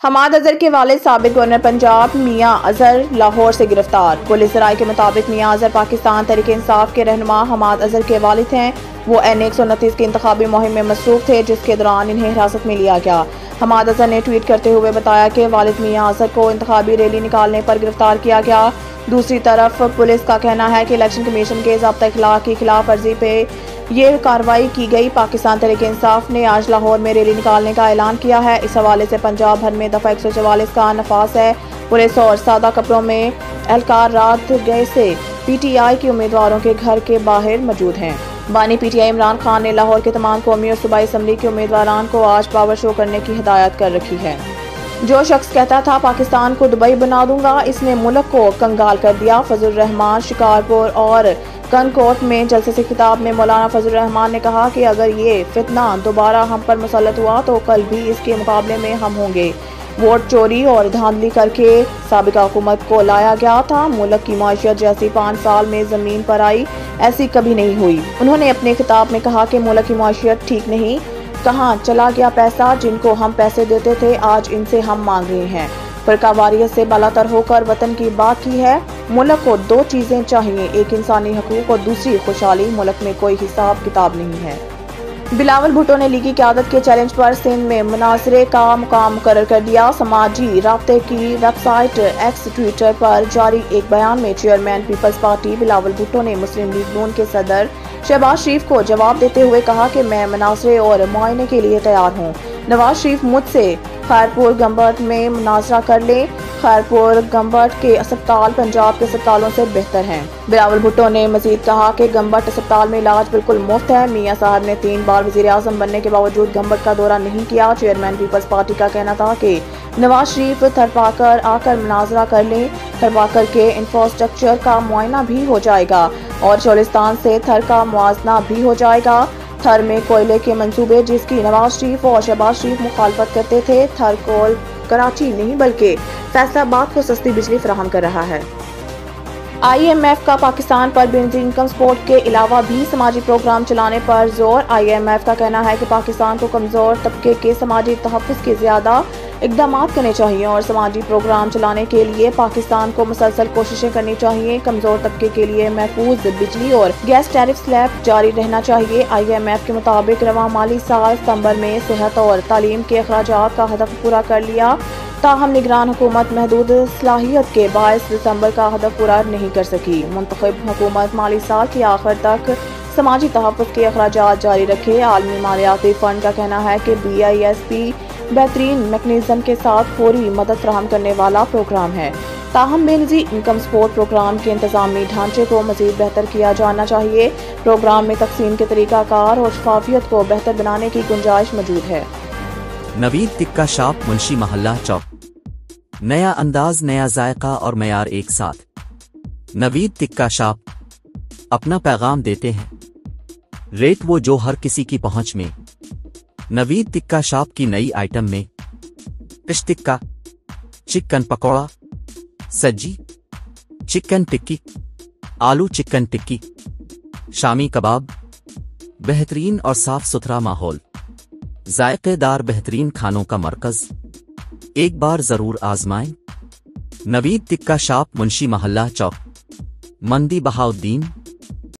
حماد اظہر کے والد سابق گورنر پنجاب میاں اظہر لاہور سے گرفتار۔ پولیس ذرائع کے مطابق میاں اظہر پاکستان تحریک انصاف کے رہنما حماد اظہر کے والد ہیں۔ وہ این 129 کی انتخابی مہم میں مصروف تھے، جس کے دوران انہیں حراست میں لیا گیا۔ حماد اظہر نے ٹویٹ کرتے ہوئے بتایا کہ والد میاں اظہر کو انتخابی ریلی نکالنے پر گرفتار کیا گیا۔ دوسری طرف پولیس کا کہنا ہے کہ الیکشن کمیشن کے ضابطہ اخلاق کی خلاف ورزی پہ یہ کارروائی کی گئی۔ پاکستان تحریک انصاف نے آج لاہور میں ریلی نکالنے کا اعلان کیا ہے۔ اس حوالے سے پنجاب بھر میں دفعہ 144 کا نفاذ ہے۔ پولیس اور سادہ کپڑوں میں اہلکار رات گئے سے پی ٹی آئی کے امیدواروں کے گھر کے باہر موجود ہیں۔ بانی P T I Imran Khan نے لاہور کے تمام قومی اور صوبائی اسمبلی کے امیدواران کو آج پاور شو کرنے کی ہدایت کر رکھی ہے۔ جو شخص کہتا تھا پاکستان کو دبئی بنا دوں گا، اس نے ملک کو کنگال کر دیا۔ فضل الرحمان شکارپور اور کنکوٹ میں جلسے سے خطاب میں مولانا فضل الرحمان نے کہا کہ اگر یہ فتنہ دوبارہ ہم پر مسلط ہوا تو کل بھی اس کے مقابلے میں ہم ہوں گے۔ ووٹ چوری اور دھاندلی کر کے سابقہ حکومت کو لایا گیا تھا۔ ملک کی معیشت جیسی 5 سال میں زمین پر آئی، ایسی کبھی نہیں ہوئی۔ انہوں نے اپنے خطاب میں کہا کہ ملک کی معیشت ٹھیک نہیں، کہاں چلا گیا پیسہ؟ جن کو ہم پیسے دیتے تھے آج ان سے ہم مانگ رہے ہیں۔ فرقہ واریت سے بالاتر ہو کر وطن کی بات کی ہے۔ ملک کو 2 چیزیں چاہیے، ایک انسانی حقوق اور دوسری خوشحالی۔ ملک میں کوئی حساب کتاب نہیں ہے۔ بلاول بھٹو نے لیگی قیادت کے چیلنج پر سندھ میں مناظرے کا مقام مقرر کر دیا۔ سماجی رابطے کی ویب سائٹ ایکس ٹویٹر پر جاری ایک بیان میں چیئرمین پیپلز پارٹی بلاول بھٹو نے مسلم لیگ نون کے صدر شہباز شریف کو جواب دیتے ہوئے کہا کہ میں مناظرے اور معائنے کے لیے تیار ہوں۔ نواز شریف مجھ سے خیرپور گمبٹ میں مناظرہ کر لیں۔ خیرپور گمبٹ کے اسپتال پنجاب کے اسپتالوں سے بہتر ہیں۔ بلاول بھٹو نے مزید کہا کہ گمبٹ اسپتال میں علاج بالکل مفت ہے۔ میاں صاحب نے 3 بار وزیر اعظم بننے کے باوجود گمبٹ کا دورہ نہیں کیا۔ چیئرمین پیپلز پارٹی کا کہنا تھا کہ نواز شریف تھرپاکر آ کر مناظرہ کر لیں۔ تھرپاکر کے انفراسٹرکچر کا معائنہ بھی ہو جائے گا اور چولستان سے تھر کا موازنہ بھی ہو جائے گا۔ تھر میں کوئلے کے منصوبے جس کی نواز شریف اور شہباز شریف مخالفت کرتے تھے، تھر کول کراچی نہیں بلکہ فیصل آباد کو سستی بجلی فراہم کر رہا ہے۔ آئی ایم ایف کا پاکستان پر بینظیر انکم سپورٹ کے علاوہ بھی سماجی پروگرام چلانے پر زور۔ آئی ایم ایف کا کہنا ہے کہ پاکستان کو کمزور طبقے کے سماجی تحفظ کے زیادہ اقدامات کرنے چاہیے اور سماجی پروگرام چلانے کے لیے پاکستان کو مسلسل کوششیں کرنی چاہیے۔ کمزور طبقے کے لیے محفوظ بجلی اور گیس ٹیرف سلیب جاری رہنا چاہیے۔ آئی ایم ایف کے مطابق رواں مالی سال ستمبر میں صحت اور تعلیم کے اخراجات کا ہدف پورا کر لیا، تاہم نگران حکومت محدود صلاحیت کے باعث دسمبر کا ہدف پورا نہیں کر سکی۔ منتخب حکومت مالی سال کے آخر تک سماجی تحفظ کے اخراجات جاری رکھے۔ عالمی مالیاتی فنڈ کا کہنا ہے کہ بی آئی ایس پی بہترین میکانزم کے ساتھ فوری مدد فراہم کرنے والا پروگرام ہے، تاہم بینظیر انکم سپورٹ پروگرام کے انتظامی ڈھانچے کو مزید بہتر کیا جانا چاہیے۔ پروگرام میں تقسیم کے طریقہ کار اور شفافیت کو بہتر بنانے کی گنجائش موجود ہے۔ نوید ٹکا شاپ منشی محلہ چوک، نیا انداز، نیا ذائقہ اور معیار ایک ساتھ۔ نوید ٹکا شاپ اپنا پیغام دیتے ہیں، ریٹ وہ جو ہر کسی کی پہنچ میں۔ نوید ٹکا شاپ کی نئی آئٹم میں فش ٹکا، چکن پکوڑا، سجی چکن ٹکی، آلو چکن ٹکی، شامی کباب، بہترین اور صاف ستھرا ماحول، ذائقے دار بہترین کھانوں کا مرکز، ایک بار ضرور آزمائیں۔ نوید ٹکا شاپ منشی محلہ چوک، مندی بہاؤدین۔